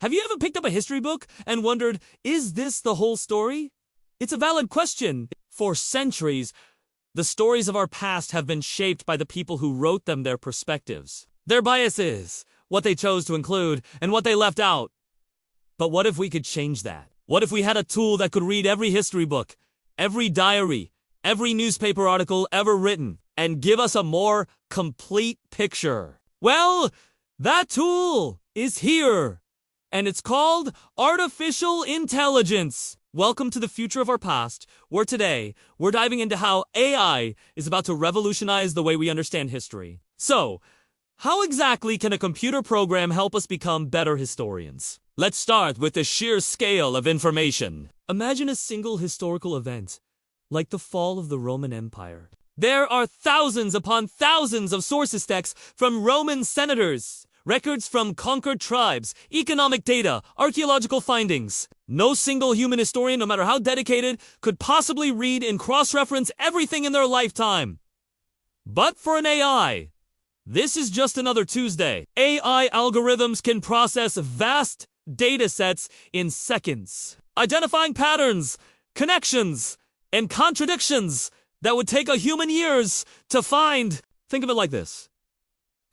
Have you ever picked up a history book and wondered, is this the whole story? It's a valid question. For centuries, the stories of our past have been shaped by the people who wrote them, their perspectives, their biases, what they chose to include, and what they left out. But what if we could change that? What if we had a tool that could read every history book, every diary, every newspaper article ever written, and give us a more complete picture? Well, that tool is here, and it's called artificial intelligence. Welcome to the future of our past, where today we're diving into how AI is about to revolutionize the way we understand history. So, how exactly can a computer program help us become better historians? Let's start with the sheer scale of information. Imagine a single historical event, like the fall of the Roman Empire. There are thousands upon thousands of sources texts from Roman senators, records from conquered tribes, economic data, archaeological findings. No single human historian, no matter how dedicated, could possibly read and cross-reference everything in their lifetime. But for an AI, this is just another Tuesday. AI algorithms can process vast data sets in seconds, identifying patterns, connections, and contradictions that would take a human years to find. Think of it like this.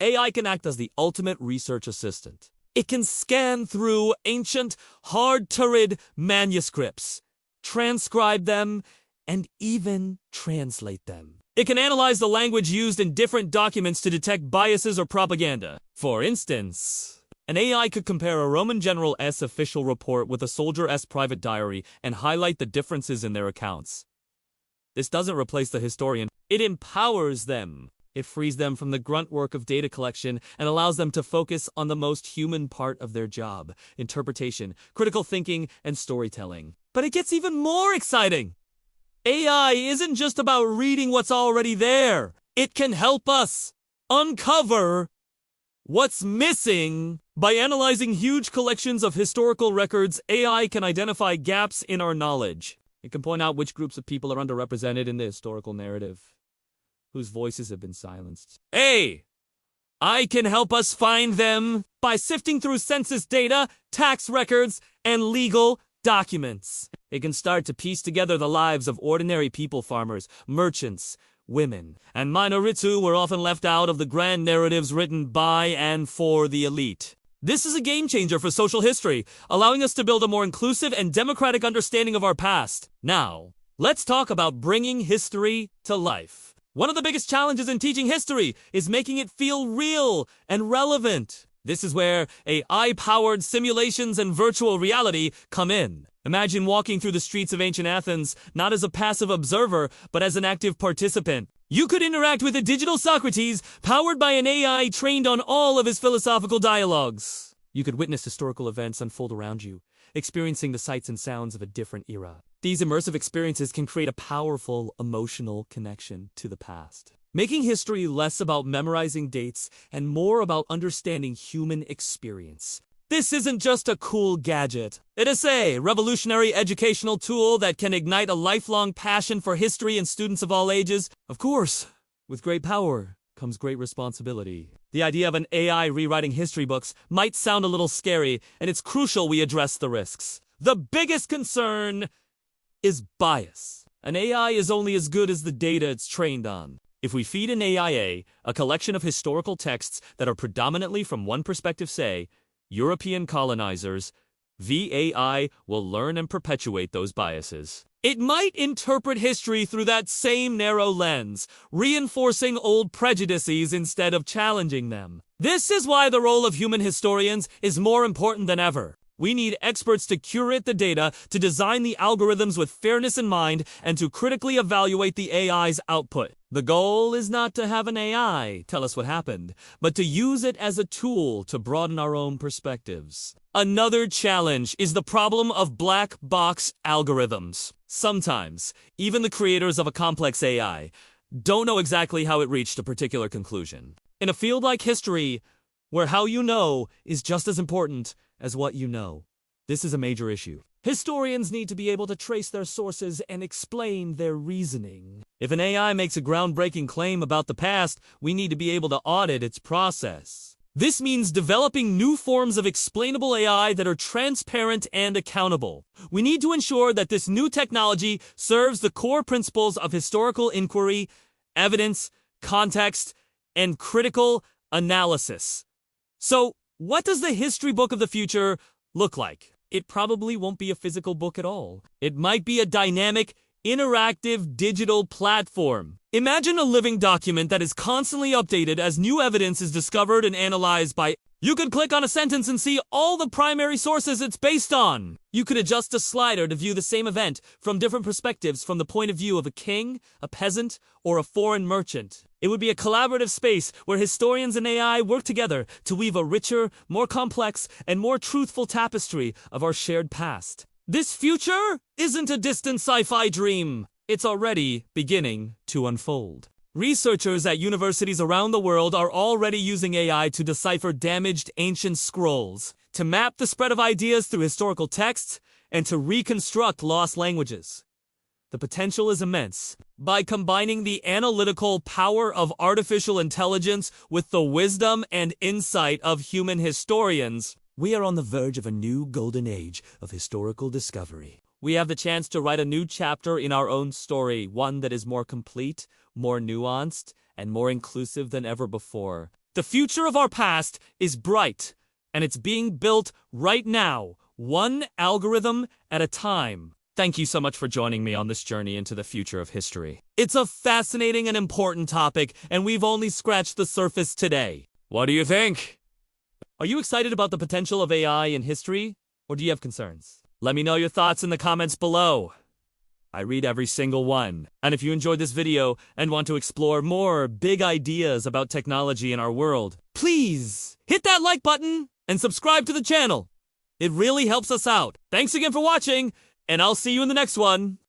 AI can act as the ultimate research assistant. It can scan through ancient, hard-to-read manuscripts, transcribe them, and even translate them. It can analyze the language used in different documents to detect biases or propaganda. For instance, an AI could compare a Roman general's official report with a soldier's private diary and highlight the differences in their accounts. This doesn't replace the historian. It empowers them. It frees them from the grunt work of data collection and allows them to focus on the most human part of their job: interpretation, critical thinking, and storytelling. But it gets even more exciting. AI isn't just about reading what's already there. It can help us uncover what's missing. By analyzing huge collections of historical records, AI can identify gaps in our knowledge. It can point out which groups of people are underrepresented in the historical narrative, whose voices have been silenced. AI can help us find them by sifting through census data, tax records, and legal documents. It can start to piece together the lives of ordinary people: farmers, merchants, women, and minorities who were often left out of the grand narratives written by and for the elite. This is a game changer for social history, allowing us to build a more inclusive and democratic understanding of our past. Now, let's talk about bringing history to life. One of the biggest challenges in teaching history is making it feel real and relevant. This is where AI-powered simulations and virtual reality come in. Imagine walking through the streets of ancient Athens, not as a passive observer, but as an active participant. You could interact with a digital Socrates powered by an AI trained on all of his philosophical dialogues. You could witness historical events unfold around you, experiencing the sights and sounds of a different era. These immersive experiences can create a powerful emotional connection to the past, making history less about memorizing dates and more about understanding human experience. This isn't just a cool gadget. It is a revolutionary educational tool that can ignite a lifelong passion for history in students of all ages. Of course, with great power comes great responsibility. The idea of an AI rewriting history books might sound a little scary, and it's crucial we address the risks. The biggest concern is bias. An AI is only as good as the data it's trained on. If we feed an AI a collection of historical texts that are predominantly from one perspective, say, European colonizers, AI will learn and perpetuate those biases. It might interpret history through that same narrow lens, reinforcing old prejudices instead of challenging them. This is why the role of human historians is more important than ever. We need experts to curate the data, to design the algorithms with fairness in mind, and to critically evaluate the AI's output. The goal is not to have an AI tell us what happened, but to use it as a tool to broaden our own perspectives. Another challenge is the problem of black box algorithms. Sometimes, even the creators of a complex AI don't know exactly how it reached a particular conclusion. In a field like history, where how you know is just as important as what you know, this is a major issue. Historians need to be able to trace their sources and explain their reasoning. If an AI makes a groundbreaking claim about the past, we need to be able to audit its process. This means developing new forms of explainable AI that are transparent and accountable. We need to ensure that this new technology serves the core principles of historical inquiry, evidence, context, and critical analysis. So, what does the history book of the future look like? It probably won't be a physical book at all. It might be a dynamic, interactive digital platform. Imagine a living document that is constantly updated as new evidence is discovered and analyzed by. You could click on a sentence and see all the primary sources it's based on. You could adjust a slider to view the same event from different perspectives from the point of view of a king, a peasant, or a foreign merchant. It would be a collaborative space where historians and AI work together to weave a richer, more complex, and more truthful tapestry of our shared past. This future isn't a distant sci-fi dream. It's already beginning to unfold. Researchers at universities around the world are already using AI to decipher damaged ancient scrolls, to map the spread of ideas through historical texts, and to reconstruct lost languages. The potential is immense. By combining the analytical power of artificial intelligence with the wisdom and insight of human historians, we are on the verge of a new golden age of historical discovery. We have the chance to write a new chapter in our own story, one that is more complete, more nuanced, and more inclusive than ever before. The future of our past is bright, and it's being built right now, one algorithm at a time. Thank you so much for joining me on this journey into the future of history. It's a fascinating and important topic, and we've only scratched the surface today. What do you think? Are you excited about the potential of AI in history, or do you have concerns? Let me know your thoughts in the comments below. I read every single one. And if you enjoyed this video and want to explore more big ideas about technology in our world, please hit that like button and subscribe to the channel. It really helps us out. Thanks again for watching, and I'll see you in the next one.